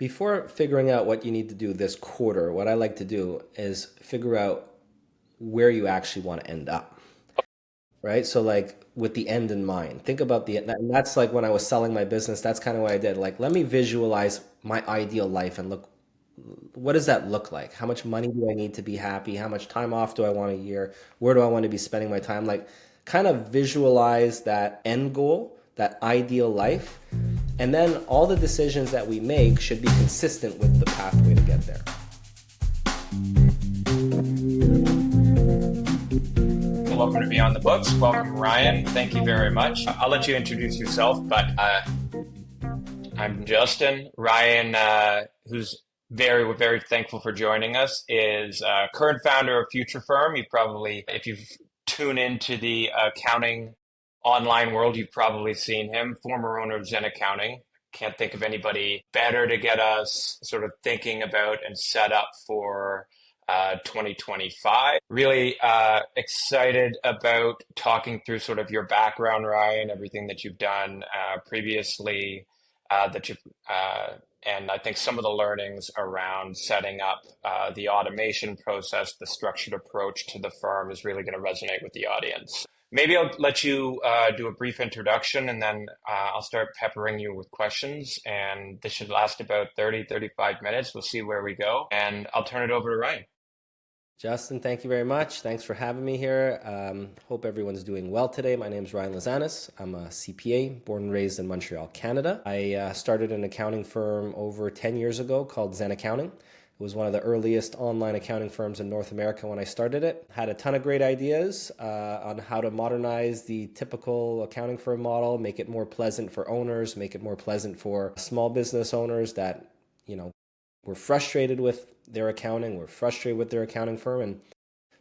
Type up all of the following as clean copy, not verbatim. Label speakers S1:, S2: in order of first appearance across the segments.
S1: Before figuring out what you need to do this quarter, what I like to do is figure out where you actually want to end up, right? So like with the end in mind, think about and that's like when I was selling my business, that's kind of what I did. Like, let me visualize my ideal life and look, what does that look like? How much money do I need to be happy? How much time off do I want a year? Where do I want to be spending my time? Like, kind of visualize that end goal, that ideal life. And then all the decisions that we make should be consistent with the pathway to get there.
S2: Welcome to Beyond the Books. Welcome, Ryan. Thank you very much. I'll let you introduce yourself, but I'm Justin. Ryan, who's very, very thankful for joining us, is current founder of Future Firm. You've probably, if you've tuned into the accounting online world, you've probably seen him. Former owner of Zen Accounting. Can't think of anybody better to get us sort of thinking about and set up for 2025. Really excited about talking through sort of your background, Ryan, everything that you've done previously, that you've and I think some of the learnings around setting up the automation process, the structured approach to the firm is really going to resonate with the audience. Maybe I'll let you do a brief introduction, and then I'll start peppering you with questions. And this should last about 35 minutes. We'll see where we go. And I'll turn it over to Ryan.
S1: Justin, thank you very much. Thanks for having me here. Hope everyone's doing well today. My name is Ryan Lazanis. I'm a CPA, born and raised in Montreal, Canada. I started an accounting firm over 10 years ago called Zen Accounting. It was one of the earliest online accounting firms in North America when I started it. Had a ton of great ideas on how to modernize the typical accounting firm model, make it more pleasant for owners, make it more pleasant for small business owners that, were frustrated with their accounting, were frustrated with their accounting firm. And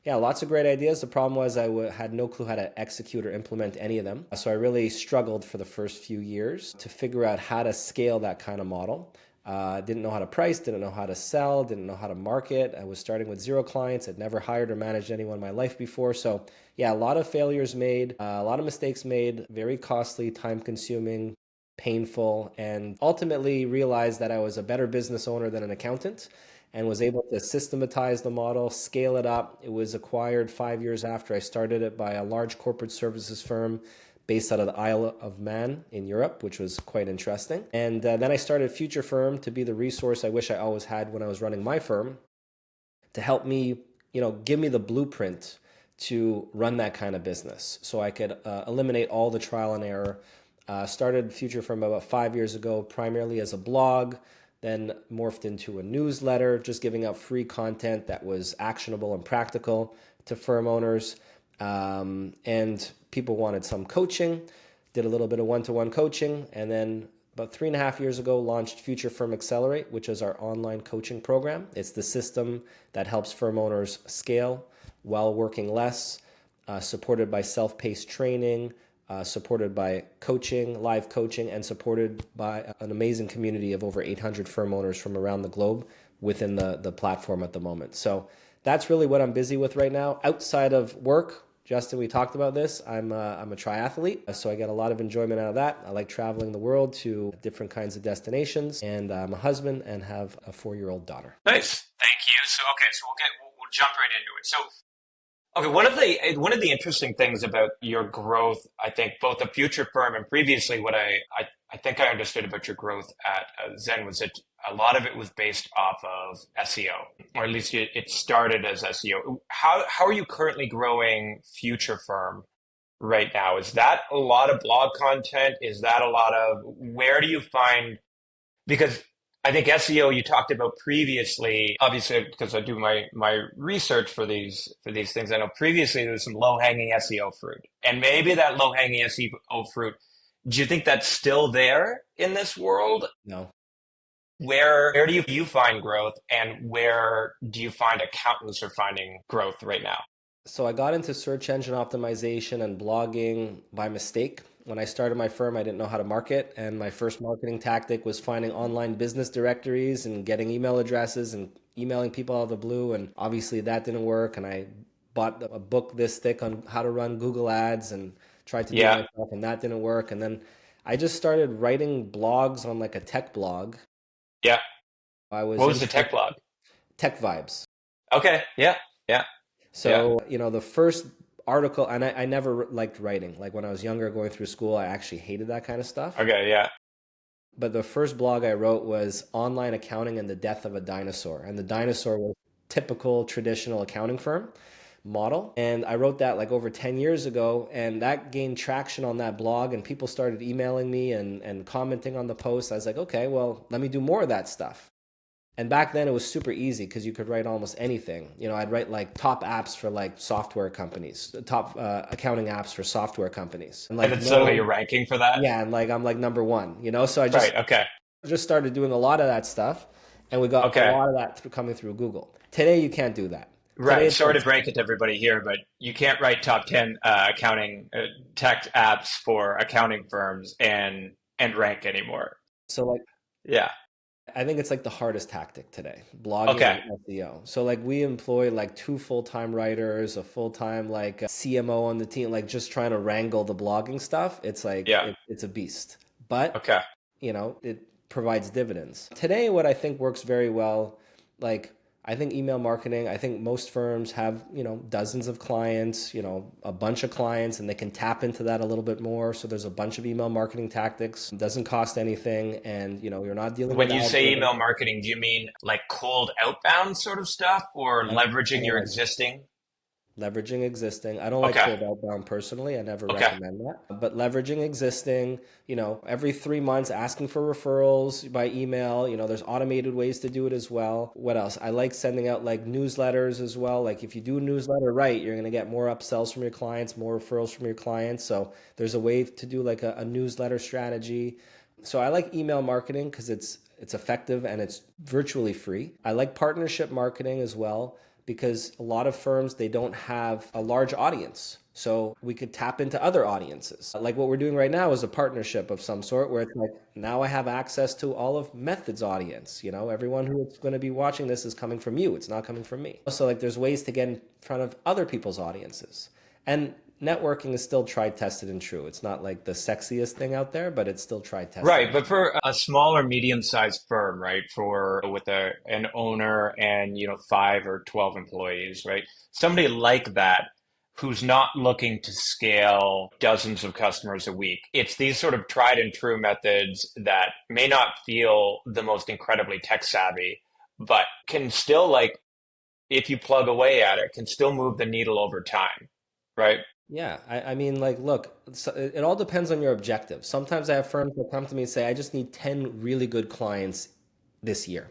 S1: yeah, lots of great ideas. The problem was had no clue how to execute or implement any of them. So I really struggled for the first few years to figure out how to scale that kind of model. Didn't know how to price, didn't know how to sell, didn't know how to market. I was starting with 0 clients. I'd never hired or managed anyone in my life before. So yeah, a lot of failures made, a lot of mistakes made, very costly, time consuming, painful, and ultimately realized that I was a better business owner than an accountant and was able to systematize the model, scale it up. It was acquired 5 years after I started it by a large corporate services firm based out of the Isle of Man in Europe, which was quite interesting. And then I started Future Firm to be the resource I wish I always had when I was running my firm, to help me, give me the blueprint to run that kind of business so I could eliminate all the trial and error. Started Future Firm about 5 years ago, primarily as a blog, then morphed into a newsletter, just giving out free content that was actionable and practical to firm owners. And people wanted some coaching, did a little bit of one-to-one coaching, and then about 3.5 years ago launched Future Firm Accelerate, which is our online coaching program. It's the system that helps firm owners scale while working less, supported by self-paced training, supported by coaching, live coaching, and supported by an amazing community of over 800 firm owners from around the globe within the platform at the moment. So that's really what I'm busy with right now. Outside of work, Justin, we talked about this. I'm a triathlete, so I get a lot of enjoyment out of that. I like traveling the world to different kinds of destinations, and I'm a husband and have a 4-year-old daughter.
S2: Nice. Thank you. So, okay, so we'll jump right into it. So, okay, one of the interesting things about your growth, I think, both the Future Firm and previously, what I think I understood about your growth at Zen was that a lot of it was based off of SEO, or at least it started as SEO. How are you currently growing Future Firm right now? Is that a lot of blog content? Is that a lot of, where do you find, because I think SEO you talked about previously, obviously because I do my research for these things. I know previously there was some low-hanging SEO fruit. And maybe that low-hanging SEO fruit, do you think that's still there in this world?
S1: No.
S2: Where do you find growth, and where do you find accountants are finding growth right now?
S1: So I got into search engine optimization and blogging by mistake. When I started my firm, I didn't know how to market, and my first marketing tactic was finding online business directories and getting email addresses and emailing people out of the blue. And obviously that didn't work. And I bought a book this thick on how to run Google Ads and tried to do it
S2: Yeah,
S1: myself, and that didn't work. And then I just started writing blogs on like a tech blog,
S2: yeah.
S1: I was
S2: What was the
S1: interested
S2: tech blog?
S1: tech vibes.
S2: Okay. Yeah. Yeah. Yeah.
S1: So, the first article, and I never liked writing. Like when I was younger going through school, I actually hated that kind of stuff.
S2: Okay. Yeah.
S1: But the first blog I wrote was Online Accounting and the Death of a Dinosaur. And the dinosaur was typical traditional accounting firm model. And I wrote that like over 10 years ago, and that gained traction on that blog, and people started emailing me and commenting on the post. I was like, okay, well, let me do more of that stuff. And back then it was super easy because you could write almost anything. I'd write like top apps for like software companies, top accounting apps for software companies. And
S2: And
S1: like,
S2: then suddenly you're
S1: no,
S2: ranking for that.
S1: yeah, and like I'm like number one, so I
S2: Right.
S1: just
S2: Okay.
S1: just started doing a lot of that stuff, and we got a
S2: Okay.
S1: lot of that coming through Google. Today you can't do that. Today
S2: Right.
S1: it's
S2: Sorry
S1: like,
S2: to break it to everybody here, but you can't write top 10 accounting tech apps for accounting firms and rank anymore.
S1: so like
S2: Yeah.
S1: I think it's like the hardest tactic today, blogging
S2: Okay.
S1: and SEO. So like we employ like two full-time writers, a full-time like CMO on the team, like just trying to wrangle the blogging stuff. It's like
S2: Yeah.
S1: it's a beast. But
S2: Okay.
S1: it provides dividends. Today, what I think works very well, like I think email marketing, I think most firms have, dozens of clients, a bunch of clients, and they can tap into that a little bit more. So there's a bunch of email marketing tactics. It doesn't cost anything, and you're not dealing with
S2: When you say
S1: algorithms.
S2: email marketing, do you mean like cold outbound sort of stuff or
S1: I
S2: leveraging
S1: don't
S2: your
S1: like
S2: existing?
S1: leveraging existing. I don't like
S2: Okay.
S1: cold outbound personally. I never
S2: Okay.
S1: recommend that. But leveraging existing, every 3 months asking for referrals by email. There's automated ways to do it as well. What else? I like sending out like newsletters as well. Like if you do a newsletter right, you're going to get more upsells from your clients, more referrals from your clients. So there's a way to do like a newsletter strategy. So I like email marketing because it's effective and it's virtually free. I like partnership marketing as well because a lot of firms they don't have a large audience. So we could tap into other audiences. Like what we're doing right now is a partnership of some sort where it's like now I have access to all of Method's audience. Everyone who is going to be watching this is coming from you. It's not coming from me. So like there's ways to get in front of other people's audiences. And networking is still tried, tested, and true. It's not like the sexiest thing out there, but it's still tried, tested,
S2: Right,
S1: and
S2: but
S1: true.
S2: for a small or medium-sized firm, right, for with an owner and 5 or 12 employees, right, somebody like that who's not looking to scale dozens of customers a week. It's these sort of tried and true methods that may not feel the most incredibly tech savvy, but can still like if you plug away at it, can still move the needle over time, right?
S1: Yeah, I mean, like, look, it all depends on your objective. Sometimes I have firms that come to me and say, I just need 10 really good clients this year.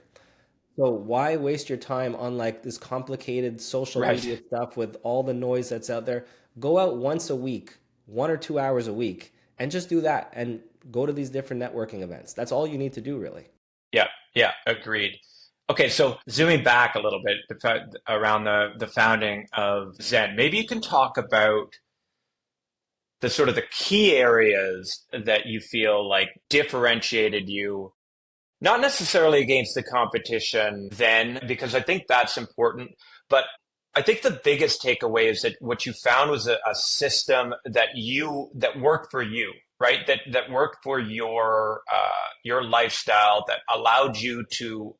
S1: So why waste your time on like this complicated social
S2: Right.
S1: media stuff with all the noise that's out there? Go out once a week, 1 or 2 hours a week, and just do that and go to these different networking events. That's all you need to do, really.
S2: Yeah, yeah, agreed. Okay, so zooming back a little bit around the founding of Zen, maybe you can talk about the sort of the key areas that you feel like differentiated you, not necessarily against the competition then, because I think that's important, but I think the biggest takeaway is that what you found was a system that worked for you, right? That worked for your lifestyle, that allowed you to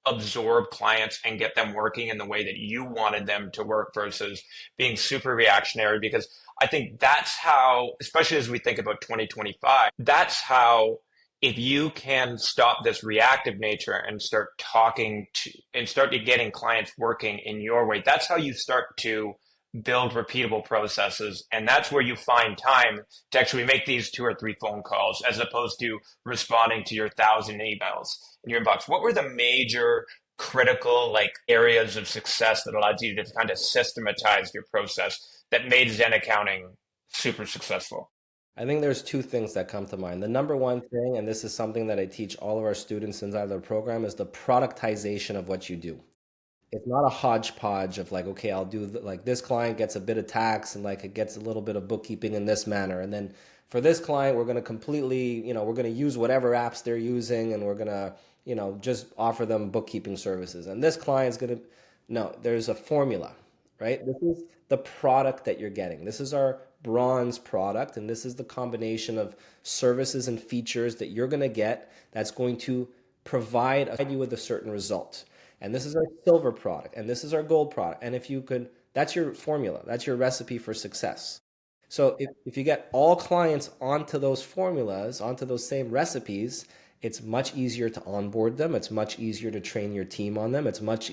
S2: absorb clients and get them working in the way that you wanted them to work versus being super reactionary. Because I think that's how, especially as we think about 2025, that's how if you can stop this reactive nature and start to getting clients working in your way, that's how you start to build repeatable processes. And that's where you find time to actually make these 2 or 3 phone calls as opposed to responding to your 1,000 emails in your inbox. What were the major critical like areas of success that allowed you to kind of systematize your process that made Zen accounting super successful?
S1: I think there's two things that come to mind. The number one thing, and this is something that I teach all of our students inside the program, is the productization of what you do. It's not a hodgepodge of like, okay, I'll do like this client gets a bit of tax and like it gets a little bit of bookkeeping in this manner. And then for this client, we're going to completely, we're going to use whatever apps they're using and we're going to, just offer them bookkeeping services. And this client's going to, no, there's a formula, right? This is the product that you're getting. This is our bronze product. And this is the combination of services and features that you're going to get that's going to provide you with a certain result. And this is our silver product, and this is our gold product. And if you could, that's your formula, that's your recipe for success. So if you get all clients onto those formulas, onto those same recipes, it's much easier to onboard them. It's much easier to train your team on them. It's much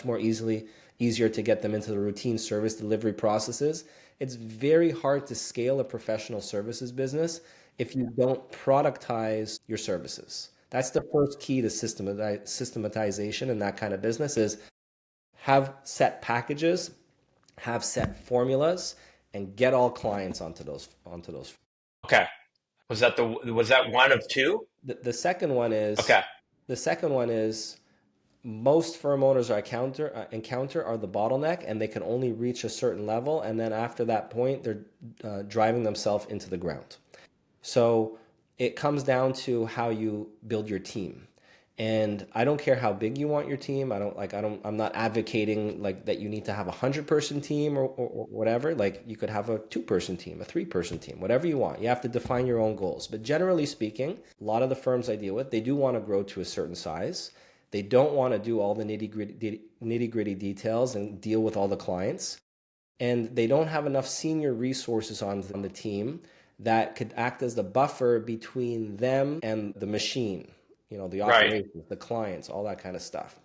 S1: more easier to get them into the routine service delivery processes. It's very hard to scale a professional services business if you don't productize your services. That's the first key to systematization in that kind of business is have set packages, have set formulas, and get all clients onto those.
S2: Okay. Was that one of two?
S1: The second one is
S2: Okay.
S1: the second one is most firm owners I encounter are the bottleneck, and they can only reach a certain level, and then after that point, they're driving themselves into the ground. So it comes down to how you build your team. And I don't care how big you want your team. I'm not advocating like that you need to have 100-person team or whatever. Like you could have a 2-person team, a 3-person team, whatever you want. You have to define your own goals. But generally speaking, a lot of the firms I deal with, they do want to grow to a certain size. They don't want to do all the nitty gritty details and deal with all the clients. And they don't have enough senior resources on the team that could act as the buffer between them and the machine, the operations, the clients, all that kind of stuff.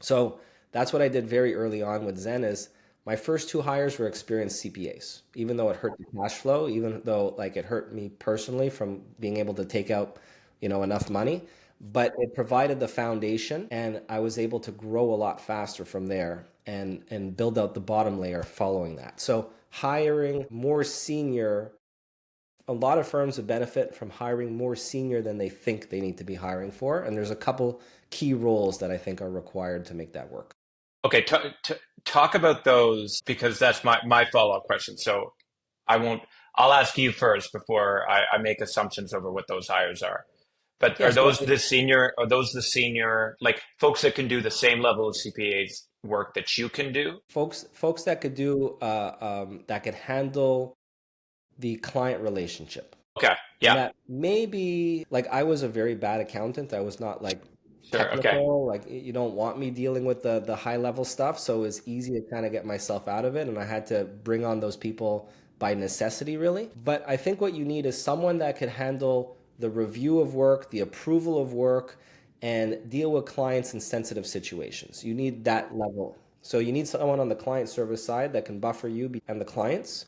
S1: So that's what I did very early on with Zen is my first 2 hires were experienced CPAs, even though it hurt the cash flow, even though like it hurt me personally from being able to take out, enough money, but it provided the foundation and I was able to grow a lot faster from there and build out the bottom layer following that. So hiring more senior, a lot of firms would benefit from hiring more senior than they think they need to be hiring for. And there's a couple key roles that I think are required to make that work.
S2: Okay. Talk about those because that's my follow-up question. So I'll ask you first before I make assumptions over what those hires are. But
S1: Yes,
S2: are those the senior, like folks that can do the same level of CPA's work that you can do?
S1: folks that could do, that could handle the client relationship.
S2: Okay.
S1: And
S2: Yeah.
S1: that maybe like I was a very bad accountant. I was not like
S2: Sure. Okay.
S1: technical. Like you don't want me dealing with the high level stuff. So it was easy to kind of get myself out of it. And I had to bring on those people by necessity, really. But I think what you need is someone that could handle the review of work, the approval of work, and deal with clients in sensitive situations. You need that level. So you need someone on the client service side that can buffer you and the clients.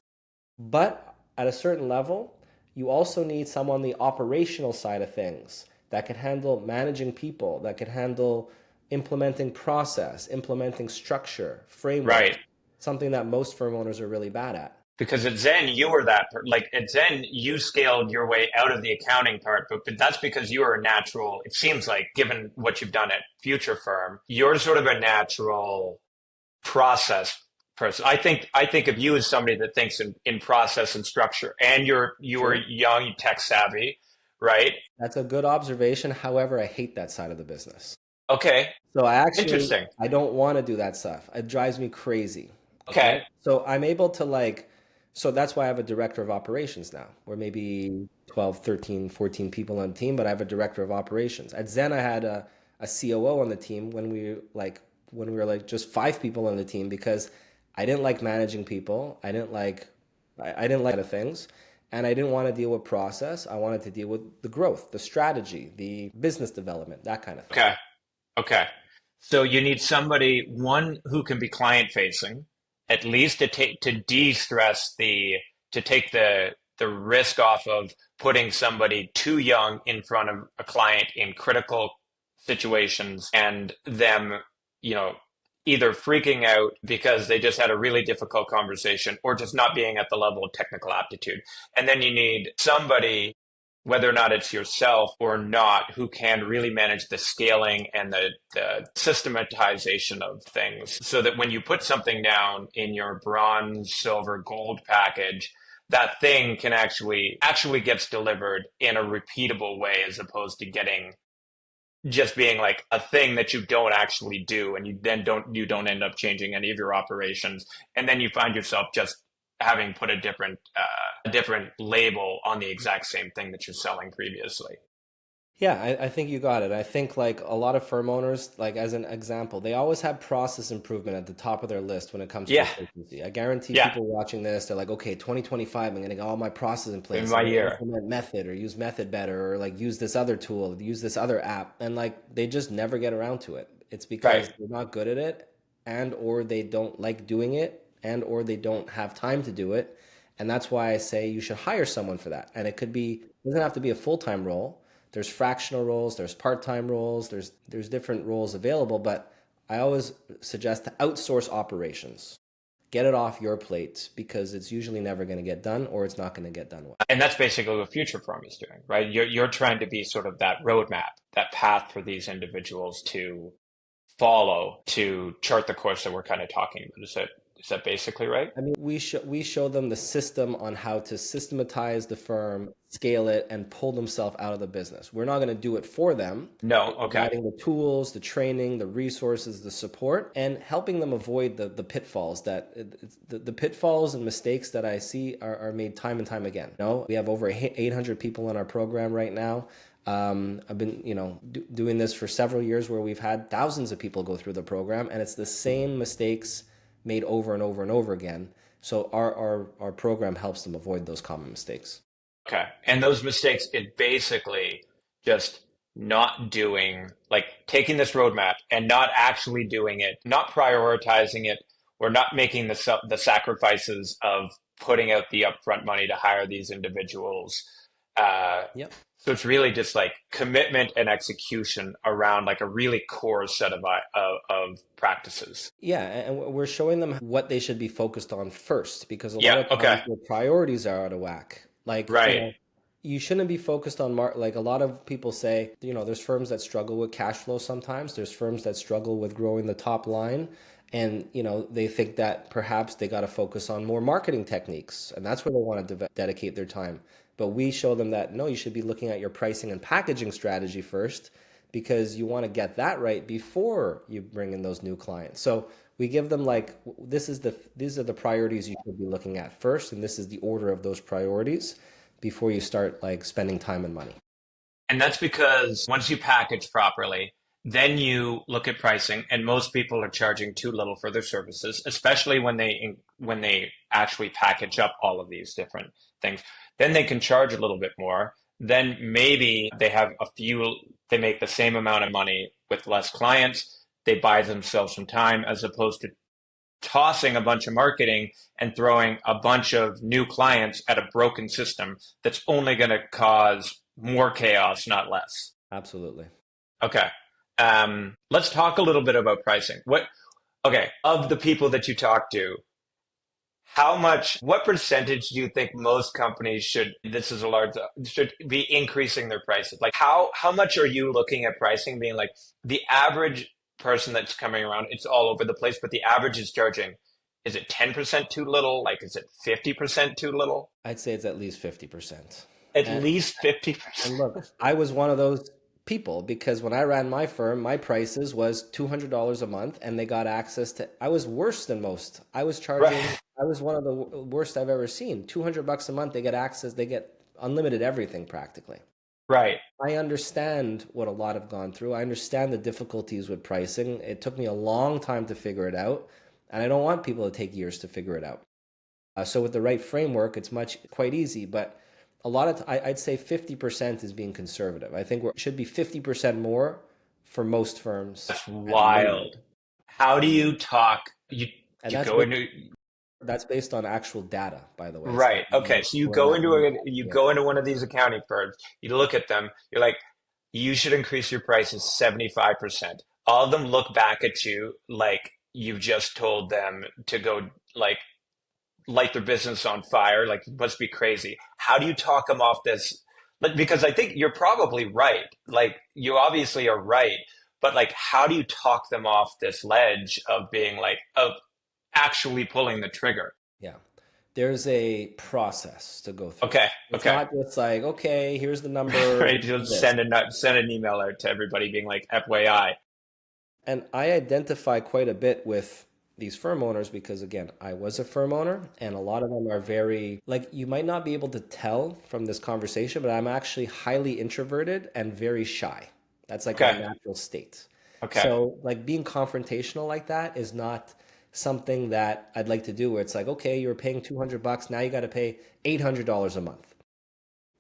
S1: But at a certain level, you also need someone on the operational side of things that can handle managing people, that can handle implementing process, implementing structure, framework,
S2: Right.
S1: something that most firm owners are really bad at.
S2: Because at Zen, you were like at Zen, you scaled your way out of the accounting part, but that's because you are a natural, it seems like, given what you've done at Future Firm, you're sort of a natural process person. I think of you as somebody that thinks in process and structure, and you were
S1: True.
S2: young, you tech savvy, right?
S1: That's a good observation. However, I hate that side of the business.
S2: Okay,
S1: So
S2: interesting.
S1: I don't want to do that stuff. It drives me crazy.
S2: Okay,
S1: Okay. So I'm able to so that's why I have a director of operations now. We're maybe 12, 13, 14 people on the team, but I have a director of operations. At Zen, I had a COO on the team when we were like just 5 people on the team because I didn't like managing people. I didn't like the things. And I didn't want to deal with process. I wanted to deal with the growth, the strategy, the business development, that kind of thing.
S2: okay, okay. So you need somebody, one who can be client facing, at least to de-stress to take the risk off of putting somebody too young in front of a client in critical situations and them, you know, either freaking out because they just had a really difficult conversation or just not being at the level of technical aptitude. And then you need somebody, whether or not it's yourself or not, who can really manage the scaling and the systematization of things so that when you put something down in your bronze, silver, gold package, that thing can actually gets delivered in a repeatable way as opposed to getting just being like a thing that you don't actually do and you don't end up changing any of your operations and then you find yourself just having put a different label on the exact same thing that you're selling previously.
S1: Yeah, I think you got it. I think like a lot of firm owners, like as an example, they always have process improvement at the top of their list when it comes to
S2: Yeah,
S1: efficiency. I guarantee
S2: yeah,
S1: people watching this, they're like, okay, 2025, I'm gonna get all my processes in
S2: in
S1: place.
S2: my
S1: I'm gonna
S2: year.
S1: implement method or use method better or like use this other tool, use this other app. And like they just never get around to it. It's
S2: Right.
S1: because they're not good at it and or they don't like doing it and or they don't have time to do it. And that's why I say you should hire someone for that. And it could be, it doesn't have to be a full-time role. There's fractional roles, there's part-time roles, there's different roles available, but I always suggest to outsource operations. Get it off your plate because it's usually never going to get done or it's not going to get done well.
S2: And that's basically what Future Firm is doing, right? You're trying to be sort of that roadmap, that path for these individuals to follow to chart the course that we're kind of talking about. Is that basically right?
S1: I mean, we show them the system on how to systematize the firm, scale it, and pull themselves out of the business. We're not going to do it for them.
S2: No.
S1: We're
S2: Okay.
S1: providing the tools, the training, the resources, the support, and helping them avoid the pitfalls the pitfalls and mistakes that I see are made time and time again. You know, we have over 800 people in our program right now. I've been, doing this for several years where we've had thousands of people go through the program, and it's the same mistakes made over and over and over again. So our program helps them avoid those common mistakes.
S2: Okay. And those mistakes is basically just not doing, like taking this roadmap and not actually doing it, not prioritizing it, or not making the sacrifices of putting out the upfront money to hire these individuals. Uh,
S1: Yep.
S2: so it's really just like commitment and execution around like a really core set of practices.
S1: Yeah, and we're showing them what they should be focused on first because a lot
S2: Yeah.
S1: of
S2: Okay.
S1: times their priorities are out of whack. Like,
S2: Right.
S1: you shouldn't be focused on like a lot of people say, there's firms that struggle with cash flow sometimes. There's firms that struggle with growing the top line. And, they think that perhaps they got to focus on more marketing techniques. And that's where they want to dedicate their time. But we show them that no, you should be looking at your pricing and packaging strategy first because you want to get that right before you bring in those new clients. So we give them like these are the priorities you should be looking at first, and this is the order of those priorities before you start like spending time and money.
S2: And that's because once you package properly, then you look at pricing, and most people are charging too little for their services, especially when they actually package up all of these different things. Then they can charge a little bit more. Then maybe they make the same amount of money with less clients. They buy themselves some time as opposed to tossing a bunch of marketing and throwing a bunch of new clients at a broken system that's only going to cause more chaos, not less.
S1: Absolutely.
S2: Okay. Let's talk a little bit about pricing. Okay, of the people that you talk to, what percentage do you think most companies should be increasing their prices? Like how much are you looking at pricing being like the average person that's coming around, it's all over the place, but the average is charging, is it 10% too little? Like, is it 50% too little?
S1: I'd say it's at least 50%.
S2: At
S1: And
S2: least
S1: And
S2: 50%.
S1: look, I was one of those people because when I ran my firm, my prices was $200 a month and they got access to, I was worse than most.
S2: Right.
S1: I was one of the worst I've ever seen. 200 bucks a month, they get access, they get unlimited everything practically.
S2: Right.
S1: I understand what a lot have gone through. I understand the difficulties with pricing. It took me a long time to figure it out, and I don't want people to take years to figure it out. So with the right framework, it's quite easy. But a lot of I'd say 50% is being conservative. I think it should be 50% more for most firms
S2: That's
S1: at a minimum,
S2: wild. How do you talk?
S1: and
S2: You go into
S1: that's based on actual data, by the way. It's not
S2: Right. Okay. So you
S1: we're
S2: go
S1: not
S2: into you
S1: yeah.
S2: go into one of these accounting firms, you look at them, you're like, you should increase your prices 75%. All of them look back at you like you've just told them to go like light their business on fire. Like, you must be crazy. How do you talk them off this? Like, because I think you're probably right. Like, you obviously are right. But like, how do you talk them off this ledge of being like, of actually pulling the trigger?
S1: Yeah. There's a process to go through.
S2: Okay.
S1: It's
S2: Okay.
S1: not just like, okay, here's the number,
S2: Right? You'll
S1: do this.
S2: send an email out to everybody being like, FYI.
S1: And I identify quite a bit with these firm owners because again, I was a firm owner and a lot of them are very like you might not be able to tell from this conversation, but I'm actually highly introverted and very shy. That's like my
S2: Okay.
S1: natural state.
S2: Okay.
S1: So like being confrontational like that is not something that I'd like to do where it's like, okay, you're paying $200, now you got to pay $800 a month.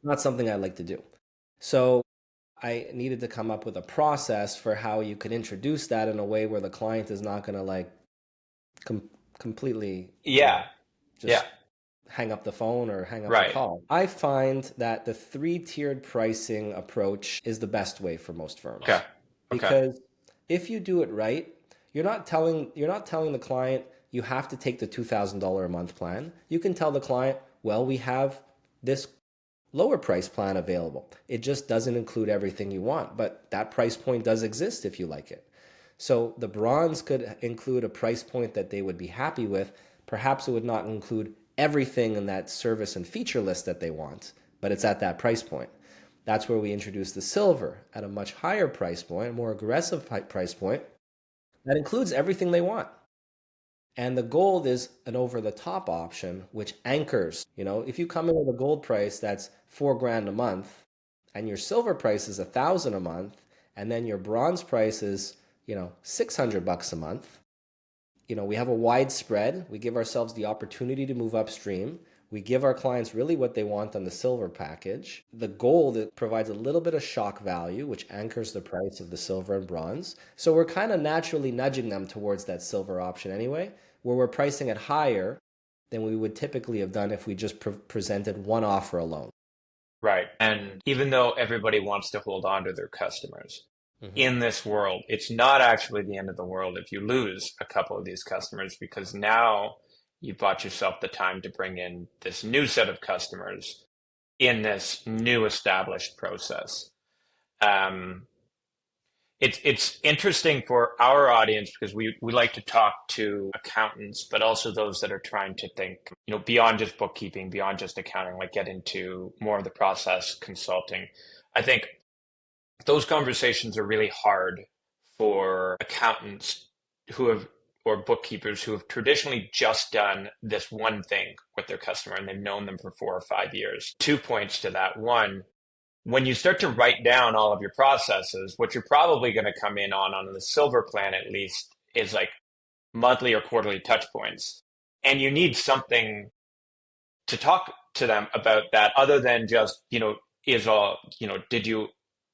S1: Not something I'd like to do. So I needed to come up with a process for how you could introduce that in a way where the client is not going to like com completely,
S2: Yeah. Yeah.
S1: just hang up the phone or hang up the
S2: Right.
S1: call. I find that the three-tiered pricing approach is the best way for most
S2: Okay.
S1: firms
S2: Okay.
S1: because if you do it right, you're not telling the client you have to take the $2,000 a month plan. You can tell the client, well, we have this lower price plan available. It just doesn't include everything you want, but that price point does exist if you like it. So the bronze could include a price point that they would be happy with. Perhaps it would not include everything in that service and feature list that they want, but it's at that price point. That's where we introduce the silver at a much higher price point, a more aggressive price point that includes everything they want. And the gold is an over the top option, which anchors. If you come in with a gold price that's 4 grand a month and your silver price is 1,000 a month, and then your bronze price is, $600 a month, we have a wide spread. We give ourselves the opportunity to move upstream. We give our clients really what they want on the silver package. The gold, it provides a little bit of shock value, which anchors the price of the silver and bronze. So we're kind of naturally nudging them towards that silver option anyway, where we're pricing it higher than we would typically have done if we just presented one offer alone.
S2: Right. And even though everybody wants to hold on to their customers
S1: Mhm.
S2: in this world, it's not actually the end of the world if you lose a couple of these customers because now you've bought yourself the time to bring in this new set of customers in this new established process. Um, it's interesting for our audience because we like to talk to accountants, but also those that are trying to think, beyond just bookkeeping, beyond just accounting, like get into more of the process consulting. I think those conversations are really hard for accountants who have or bookkeepers who have traditionally just done this one thing with their customer and they've known them for 4 or 5 years. 2 points to that. One, when you start to write down all of your processes, what you're probably going to come in on the silver plan at least, is like monthly or quarterly touch points. And you need something to talk to them about that other than just, did you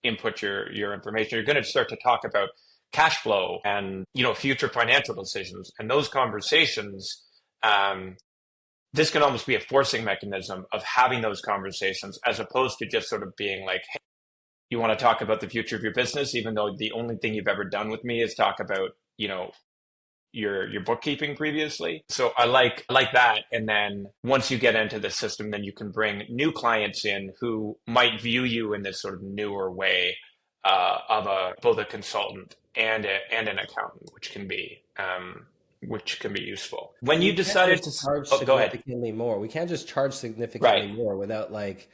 S2: input your information? You're going to start to talk about cash flow and, future financial decisions. And those conversations, this can almost be a forcing mechanism of having those conversations as opposed to just sort of being like, hey, you want to talk about the future of your business, even though the only thing you've ever done with me is talk about, your bookkeeping previously. So I like that. And then once you get into the system, then you can bring new clients in who might view you in this sort of newer way of both a consultant and an accountant, which can be useful. When
S1: And
S2: you
S1: we can't
S2: decided
S1: just
S2: to,
S1: charge
S2: oh, go ahead.
S1: significantly more. We can't just charge significantly
S2: Right.
S1: more without like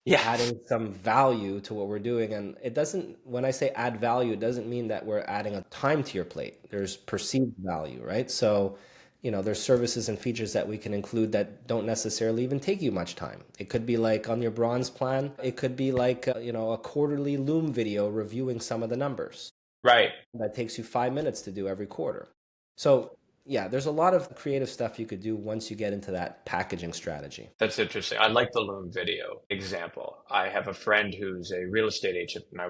S2: Yeah.
S1: adding some value to what we're doing. And it doesn't, when I say add value, it doesn't mean that we're adding a time to your plate. There's perceived value, right? So, there's services and features that we can include that don't necessarily even take you much time. It could be like on your bronze plan, it could be like, a quarterly Loom video reviewing some of the numbers
S2: Right.
S1: that takes you 5 minutes to do every quarter. So, yeah, there's a lot of creative stuff you could do once you get into that packaging strategy.
S2: That's interesting. I like the Loom video example. I have a friend who's a real estate agent, and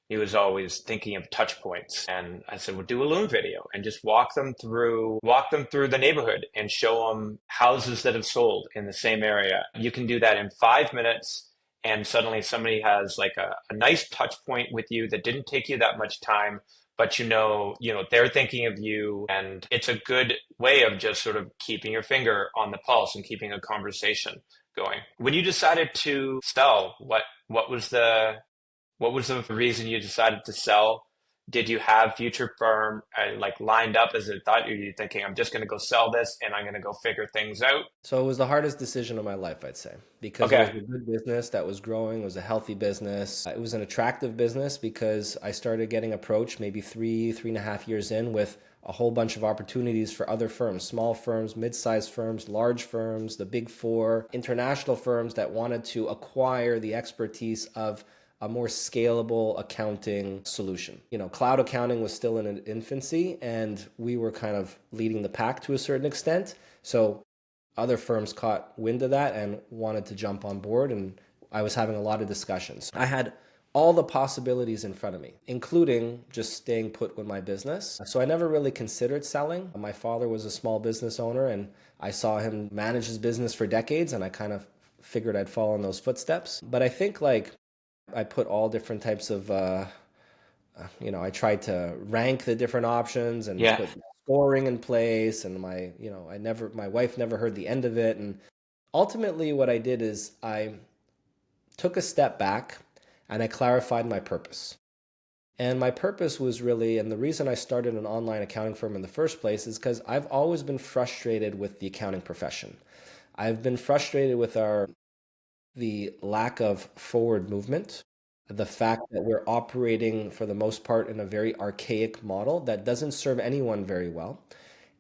S2: he was always thinking of touch points. And I said, well, do a Loom video and just walk them through the neighborhood and show them houses that have sold in the same area. You can do that in 5 minutes. And suddenly somebody has like a nice touch point with you that didn't take you that much time, but they're thinking of you, and it's a good way of just sort of keeping your finger on the pulse and keeping a conversation going. When you decided to sell, what was the reason you decided to sell did you have future firm like lined up as a thought? Or are you thinking, I'm just going to go sell this and I'm going to go figure things out?
S1: So it was the hardest decision of my life, I'd say, because it was
S2: Okay.
S1: a good business that was growing, it was a healthy business. It was an attractive business because I started getting approached maybe 3.5 years in with a whole bunch of opportunities for other firms, small firms, mid-sized firms, large firms, the big four, international firms that wanted to acquire the expertise of a more scalable accounting solution. You know, cloud accounting was still in its infancy and we were kind of leading the pack to a certain extent. So other firms caught wind of that and wanted to jump on board, and I was having a lot of discussions. I had all the possibilities in front of me, including just staying put with my business. So I never really considered selling. My father was a small business owner and I saw him manage his business for decades, and I kind of figured I'd follow in those footsteps. But I think like I put all different types of I tried to rank the different options and
S2: Yeah.
S1: put scoring in place, and my wife never heard the end of it. And ultimately what I did is I took a step back and I clarified my purpose. And my purpose was really, and the reason I started an online accounting firm in the first place is because I've always been frustrated with the accounting profession. I've been frustrated with the lack of forward movement, the fact that we're operating for the most part in a very archaic model that doesn't serve anyone very well.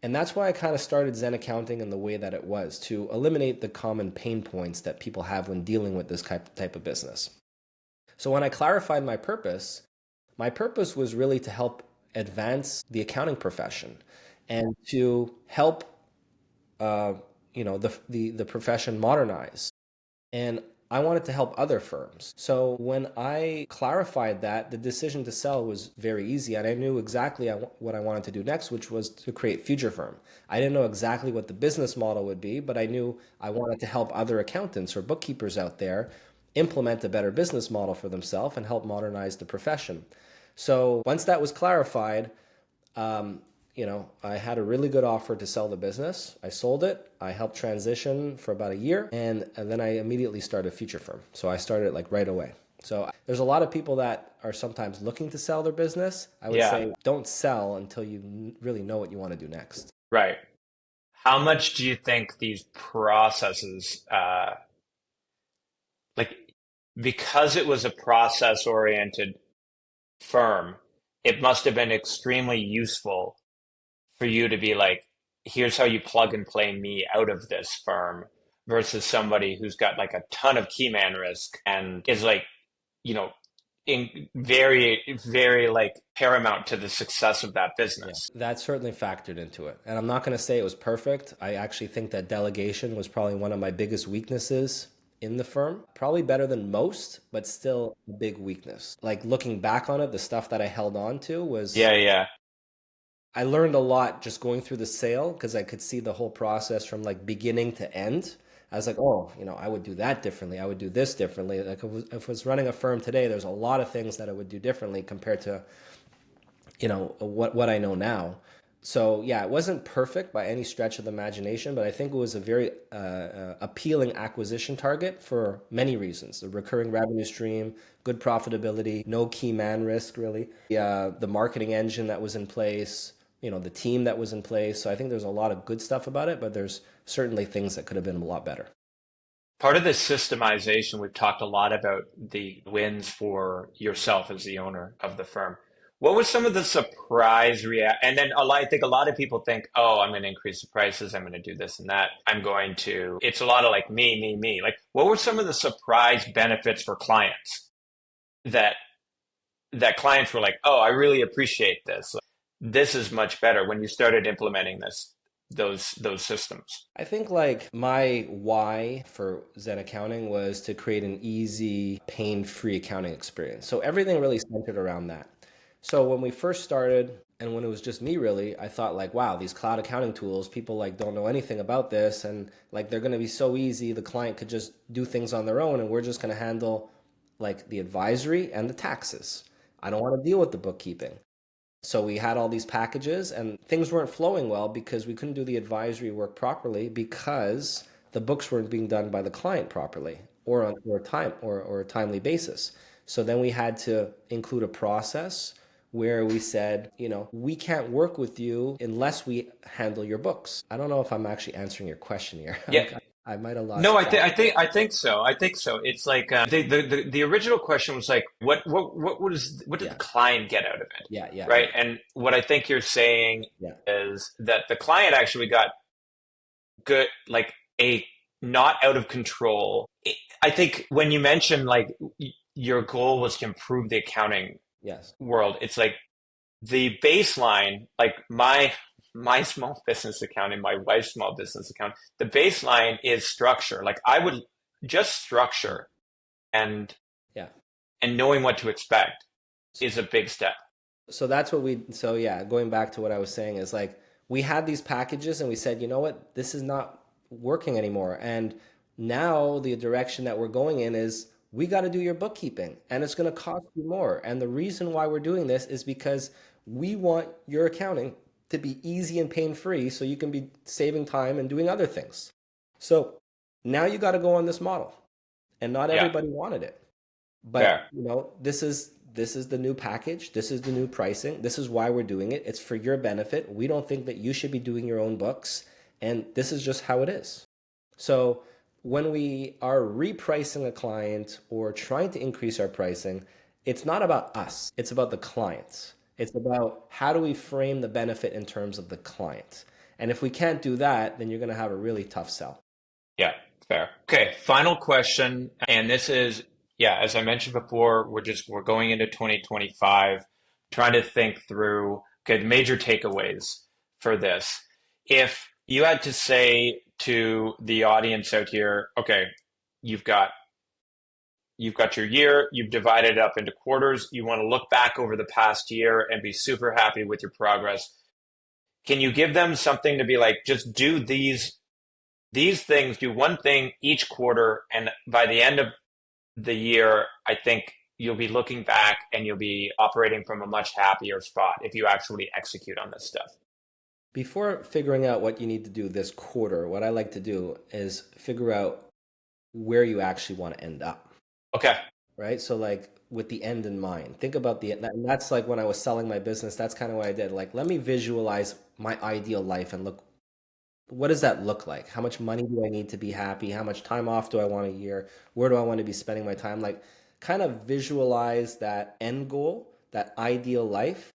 S1: And that's why I kind of started Zen Accounting in the way that it was, to eliminate the common pain points that people have when dealing with this type of business. So when I clarified my purpose was really to help advance the accounting profession and to help the profession modernize. And I wanted to help other firms. So when I clarified that, the decision to sell was very easy. And I knew exactly what I wanted to do next, which was to create Future Firm. I didn't know exactly what the business model would be, but I knew I wanted to help other accountants or bookkeepers out there implement a better business model for themselves and help modernize the profession. So once that was clarified, um, I had a really good offer to sell the business. I sold it. I helped transition for about a year, and then I immediately started Future Firm. So I started like right away. So there's a lot of people that are sometimes looking to sell their business. I would
S2: Yeah.
S1: say don't sell until you really know what you want to do next.
S2: Right. How much do you think these processes, like, because it was a process oriented firm, it must have been extremely useful for you to be like, here's how you plug and play me out of this firm versus somebody who's got like a ton of key man risk and is like, you know, in very, very like paramount to the success of that
S1: Yeah,
S2: business.
S1: that certainly factored into it. And I'm not going to say it was perfect. I actually think that delegation was probably one of my biggest weaknesses in the firm. Probably better than most, but still a big weakness. Like looking back on it, the stuff that I held on to was
S2: Yeah, yeah,
S1: I learned a lot just going through the sale because I could see the whole process from like beginning to end. I was like, oh, I would do that differently. I would do this differently. Like if I was running a firm today, there's a lot of things that I would do differently compared to what I know now. So yeah, it wasn't perfect by any stretch of the imagination, but I think it was a very appealing acquisition target for many reasons. The recurring revenue stream, good profitability, no key man risk really. The marketing engine that was in place, the team that was in place. So I think there's a lot of good stuff about it, but there's certainly things that could have been a lot better.
S2: part of this systemization, we've talked a lot about the wins for yourself as the owner of the firm. What was some of the surprise react? And then I think a lot of people think, oh, I'm going to increase the prices. I'm going to do this and that. It's a lot of like me, me, me. Like, what were some of the surprise benefits for clients that, that clients were like, oh, I really appreciate this. This is much better when you started implementing those systems.
S1: I think like my why for Zen Accounting was to create an easy, pain-free accounting experience. So everything really centered around that. So when we first started and when it was just me really, I thought like, wow, these cloud accounting tools, people like don't know anything about this and like they're going to be so easy. The client could just do things on their own and we're just going to handle like the advisory and the taxes. I don't want to deal with the bookkeeping. So we had all these packages and things weren't flowing well because we couldn't do the advisory work properly because the books weren't being done by the client properly or on or a timely basis. So then we had to include a process where we said, we can't work with you unless we handle your books. I don't know if I'm actually answering your question here.
S2: Yeah.
S1: I might have lost
S2: No,
S1: track.
S2: I think so. I think so. It's like the original question was like, what did the
S1: Yeah,
S2: client get out of it,
S1: yeah, yeah,
S2: right?
S1: yeah,
S2: And what I think you're saying
S1: yeah,
S2: is that the client actually got good, like a not out of control. I think when you mentioned like your goal was to improve the accounting
S1: yes,
S2: world, it's like the baseline, like my small business accounting, my wife's small business account, the baseline is structure. Like I would just
S1: yeah,
S2: structure and
S1: yeah.
S2: knowing what to expect is a big step.
S1: So that's what so yeah, going back to what I was saying is like we had these packages and we said, you know what, this is not working anymore. And now the direction that we're going in is we got to do your bookkeeping and it's going to cost you more. And the reason why we're doing this is because we want your accounting to be easy and pain free so you can be saving time and doing other things. So now you got to go on this model. And not
S2: Yeah,
S1: everybody wanted it. But
S2: fair.
S1: this is the new package. This is the new pricing. This is why we're doing it. It's for your benefit. We don't think that you should be doing your own books, and this is just how it is. So when we are repricing a client or trying to increase our pricing, it's not about us. It's about the clients. It's about how do we frame the benefit in terms of the client. And if we can't do that, then you're going to have a really tough sell.
S2: Yeah, fair. Okay, final question. And this is, yeah, as I mentioned before, we're going into 2025, trying to think through, okay, the major takeaways for this. If you had to say to the audience out here, okay, you've got you've got your year, you've divided it up into quarters, you want to look back over the past year and be super happy with your progress. Can you give them something to be like, just do these things, do one thing each quarter, and by the end of the year, I think you'll be looking back and you'll be operating from a much happier spot if you actually execute on this stuff.
S1: Before figuring out what you need to do this quarter, what I like to do is figure out where you actually want to end up,
S2: Okay.
S1: right? So like with the end in mind, think about and that's like when I was selling my business, that's kind of what I did. Like, let me visualize my ideal life and look, what does that look like? How much money do I need to be happy? How much time off do I want a year? Where do I want to be spending my time? Like, kind of visualize that end goal, that ideal life.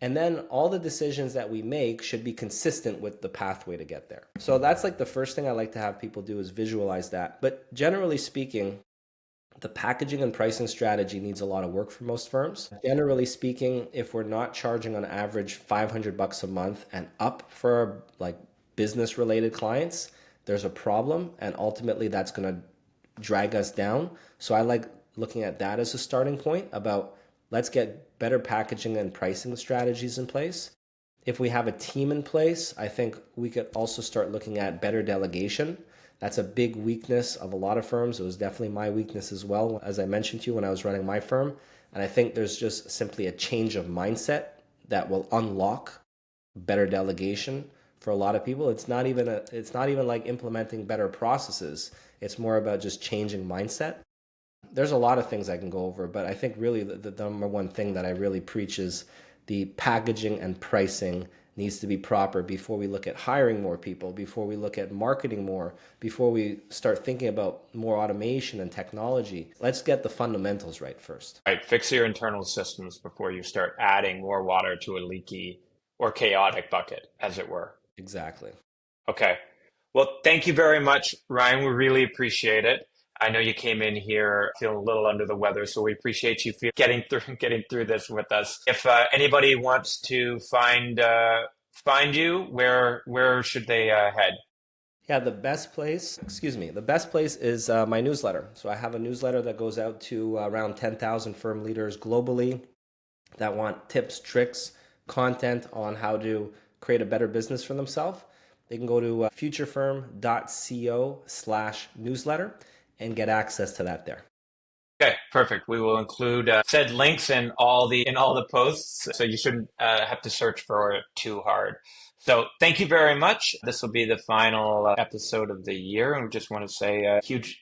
S1: And then all the decisions that we make should be consistent with the pathway to get there. So that's like the first thing I like to have people do is visualize that. But generally speaking, the packaging and pricing strategy needs a lot of work for most firms. Generally speaking, if we're not charging on average 500 bucks a month and up for like business related clients, there's a problem and ultimately that's going to drag us down. So I like looking at that as a starting point about let's get better packaging and pricing strategies in place. If we have a team in place, I think we could also start looking at better delegation. That's a big weakness of a lot of firms. It was definitely my weakness as well, as I mentioned to you when I was running my firm. And I think there's just simply a change of mindset that will unlock better delegation for a lot of people. It's not even like implementing better processes. It's more about just changing mindset. There's a lot of things I can go over, but I think really the number one thing that I really preach is the packaging and pricing needs to be proper before we look at hiring more people, before we look at marketing more, before we start thinking about more automation and technology. Let's get the fundamentals right first.
S2: Right. Fix your internal systems before you start adding more water to a leaky or chaotic bucket, as it were.
S1: Exactly.
S2: Okay. Well, thank you very much, Ryan. We really appreciate it. I know you came in here feeling a little under the weather, so we appreciate you getting through this with us. If anybody wants to find you, where should they head?
S1: Yeah, the best place is my newsletter. So I have a newsletter that goes out to around 10,000 firm leaders globally that want tips, tricks, content on how to create a better business for themselves. They can go to futurefirm.co/newsletter and get access to that there.
S2: Okay, perfect. We will include said links in all the posts, so you shouldn't have to search for it too hard. So thank you very much. This will be the final episode of the year, and we just want to say a huge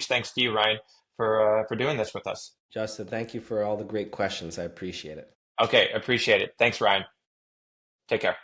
S2: thanks to you, Ryan, for doing this with us.
S1: Justin, thank you for all the great questions. I appreciate it.
S2: Okay, appreciate it. Thanks, Ryan. Take care.